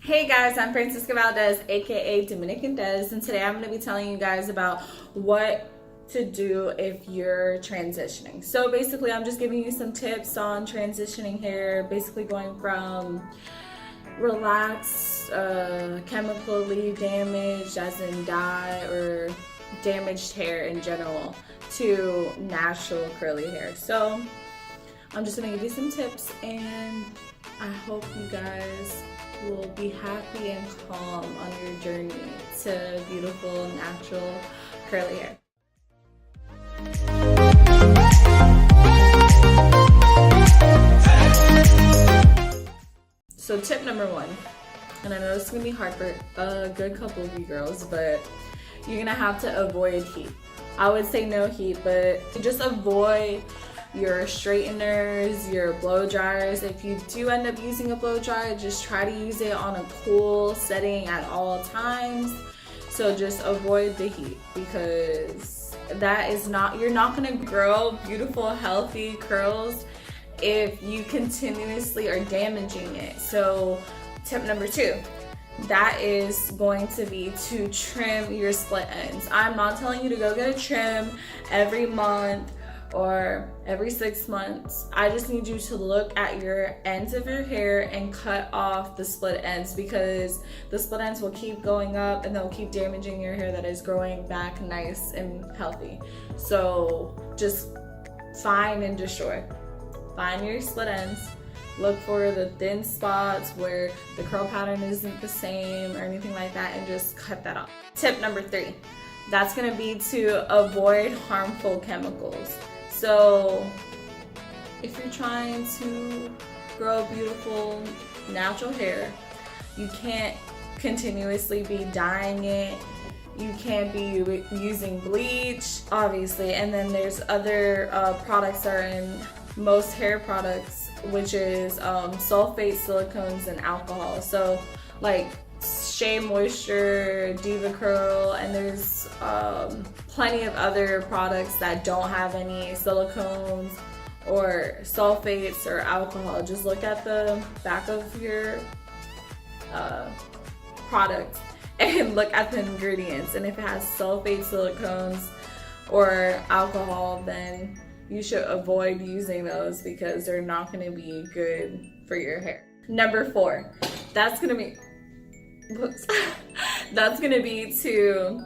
Hey guys, I'm Francisca Valdez, aka Dominican Des, and today I'm going to be telling you guys about what to do if you're transitioning. So basically, I'm just giving you some tips on transitioning hair, basically going from relaxed, chemically damaged, as in dye or damaged hair in general, to natural curly hair. So I'm just going to give you some tips, and I hope you guys will be happy and calm on your journey to beautiful, natural, curly hair. So tip number one, and I know this is gonna be hard for a good couple of you girls, but you're gonna have to avoid heat. I would say no heat, but just avoid your straighteners, your blow dryers. If you do end up using a blow dryer, just try to use it on a cool setting at all times. So just avoid the heat, because that is not, you're not gonna grow beautiful, healthy curls if you continuously are damaging it. So tip number two, that is going to be to trim your split ends. I'm not telling you to go get a trim every month or every 6 months. I just need you to look at your ends of your hair and cut off the split ends, because the split ends will keep going up and they'll keep damaging your hair that is growing back nice and healthy. So just find and destroy. Find your split ends. Look for the thin spots where the curl pattern isn't the same or anything like that, and just cut that off. Tip number three, that's gonna be to avoid harmful chemicals. So if you're trying to grow beautiful natural hair, you can't continuously be dyeing it. You can't be using bleach, obviously. And then there's other products that are in most hair products, which is sulfate, silicones, and alcohol. So like Shea Moisture, Diva Curl, and there's plenty of other products that don't have any silicones or sulfates or alcohol. Just look at the back of your product and look at the ingredients, and if it has sulfate, silicones, or alcohol, then you should avoid using those, because they're not going to be good for your hair. Number four, that's going to be that's gonna be to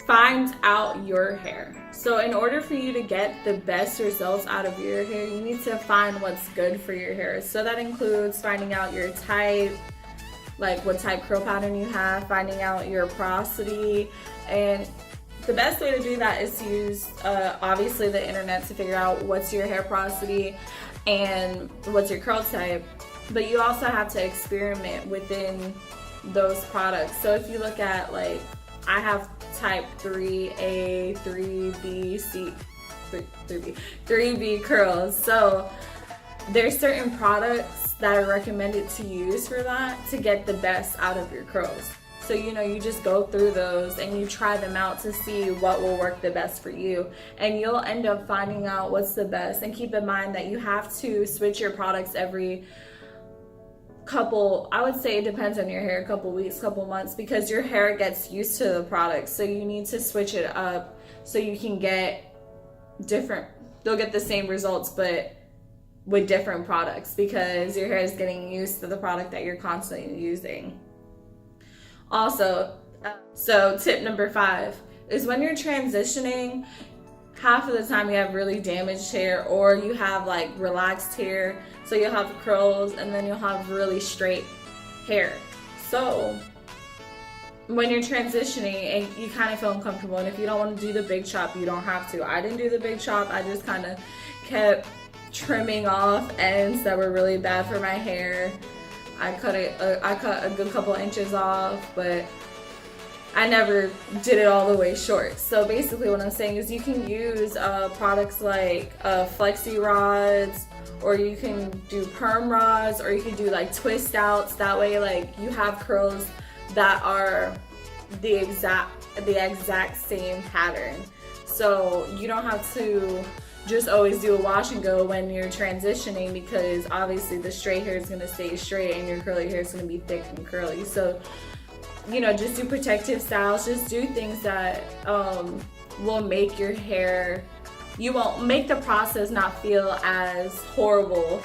find out your hair. So in order for you to get the best results out of your hair, you need to find what's good for your hair. So that includes finding out your type, like what type curl pattern you have, finding out your porosity, and the best way to do that is to use obviously the internet to figure out what's your hair porosity and what's your curl type. But you also have to experiment within those products. So if you look at, like, I have type 3A, 3B, C, 3B curls. So there's certain products that are recommended to use for that to get the best out of your curls. So, you know, you just go through those and you try them out to see what will work the best for you. And you'll end up finding out what's the best. And keep in mind that you have to switch your products every couple, I would say it depends on your hair, couple weeks, couple months, because your hair gets used to the product. So you need to switch it up so you can get different, you'll get the same results but with different products, because your hair is getting used to the product that you're constantly using. Also, so tip number five is when you're transitioning, half of the time you have really damaged hair, or you have like relaxed hair. So you'll have curls and then you'll have really straight hair. So when you're transitioning and you kind of feel uncomfortable, and if you don't want to do the big chop, you don't have to. I didn't do the big chop. I just kind of kept trimming off ends that were really bad for my hair. I cut a good couple inches off, but I never did it all the way short. So basically what I'm saying is you can use products like flexi rods, or you can do perm rods, or you can do like twist outs. That way, like, you have curls that are the exact same pattern. So you don't have to just always do a wash and go when you're transitioning, because obviously the straight hair is going to stay straight and your curly hair is going to be thick and curly. So, you know, just do protective styles. Just do things that will make your hair, you won't make the process not feel as horrible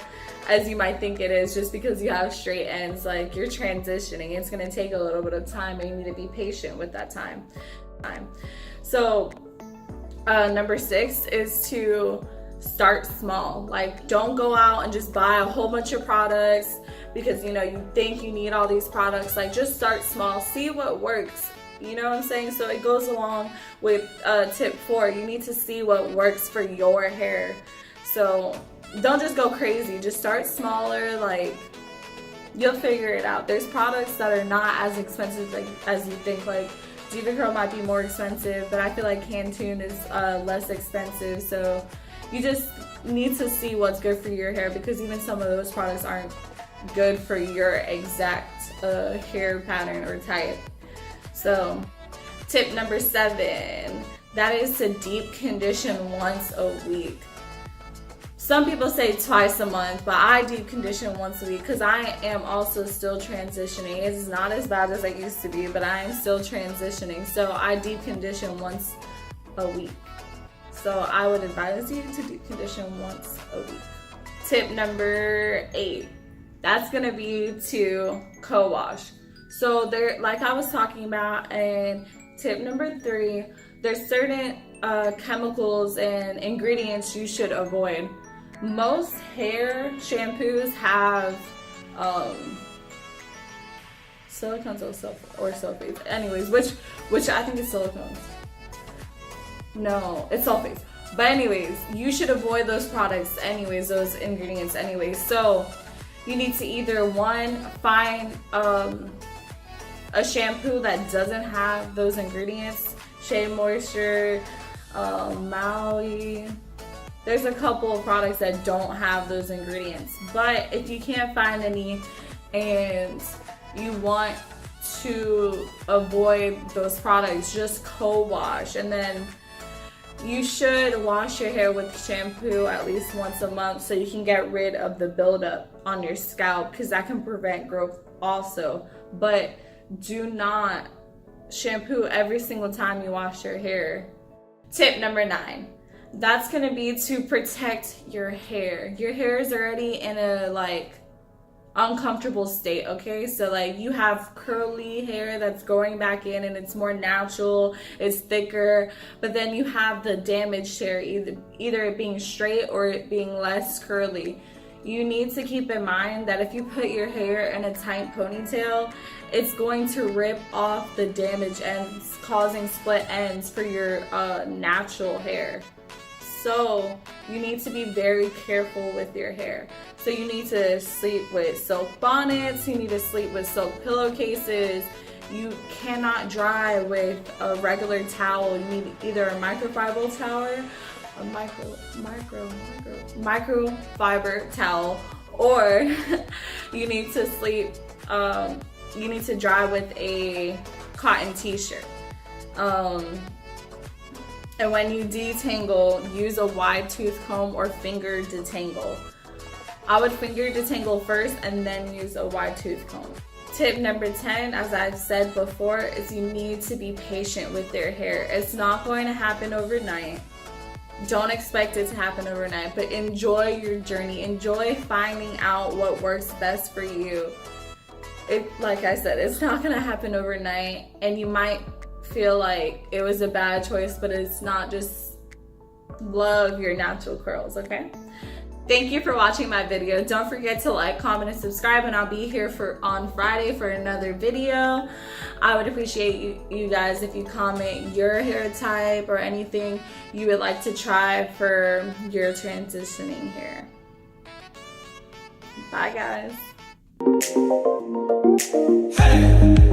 as you might think it is just because you have straight ends. Like, you're transitioning, it's going to take a little bit of time and you need to be patient with that time. So number 6 is to start small. Like, don't go out and just buy a whole bunch of products because, you know, you think you need all these products. Like, just start small, see what works. You know what I'm saying? So it goes along with tip 4. You need to see what works for your hair. So don't just go crazy. Just start smaller. Like, you'll figure it out. There's products that are not as expensive as you think. Like, Diva Curl might be more expensive, but I feel like Cantune is less expensive. So you just need to see what's good for your hair, because even some of those products aren't good for your exact hair pattern or type. So tip number 7, that is to deep condition once a week. Some people say twice a month, but I deep condition once a week because I am also still transitioning. It's not as bad as it used to be, but I am still transitioning. So I deep condition once a week. So I would advise you to deep condition once a week. Tip number 8, that's gonna be to co-wash. So there, like I was talking about, and tip number 3, there's certain chemicals and ingredients you should avoid. Most hair shampoos have silicones or sulfates. Anyways, which I think is silicones. No, it's sulfates. But anyways, you should avoid those products anyways, those ingredients anyways. So you need to either, one, find a shampoo that doesn't have those ingredients. Shea Moisture, Maui. There's a couple of products that don't have those ingredients. But if you can't find any and you want to avoid those products, just co-wash. And then you should wash your hair with shampoo at least once a month so you can get rid of the buildup on your scalp, because that can prevent growth also. But do not shampoo every single time you wash your hair. Tip number 9. That's gonna be to protect your hair. Your hair is already in a uncomfortable state, okay? So you have curly hair that's going back in and it's more natural, it's thicker, but then you have the damaged hair, either it being straight or it being less curly. You need to keep in mind that if you put your hair in a tight ponytail, it's going to rip off the damaged ends, causing split ends for your natural hair. So you need to be very careful with your hair. So you need to sleep with silk bonnets, you need to sleep with silk pillowcases. You cannot dry with a regular towel. You need either a microfiber towel, microfiber towel, or you need to sleep, you need to dry with a cotton t-shirt. And when you detangle, use a wide tooth comb or finger detangle. I would finger detangle first and then use a wide tooth comb. Tip number 10, as I've said before, is you need to be patient with your hair. It's not going to happen overnight. Don't expect it to happen overnight, but enjoy your journey. Enjoy finding out what works best for you. Like I said, it's not gonna happen overnight, and you might feel like it was a bad choice, but it's not. Just love your natural curls, okay? Thank you for watching my video. Don't forget to like, comment, and subscribe, and I'll be here on Friday for another video. I would appreciate you guys if you comment your hair type or anything you would like to try for your transitioning hair. Bye, guys. Hey.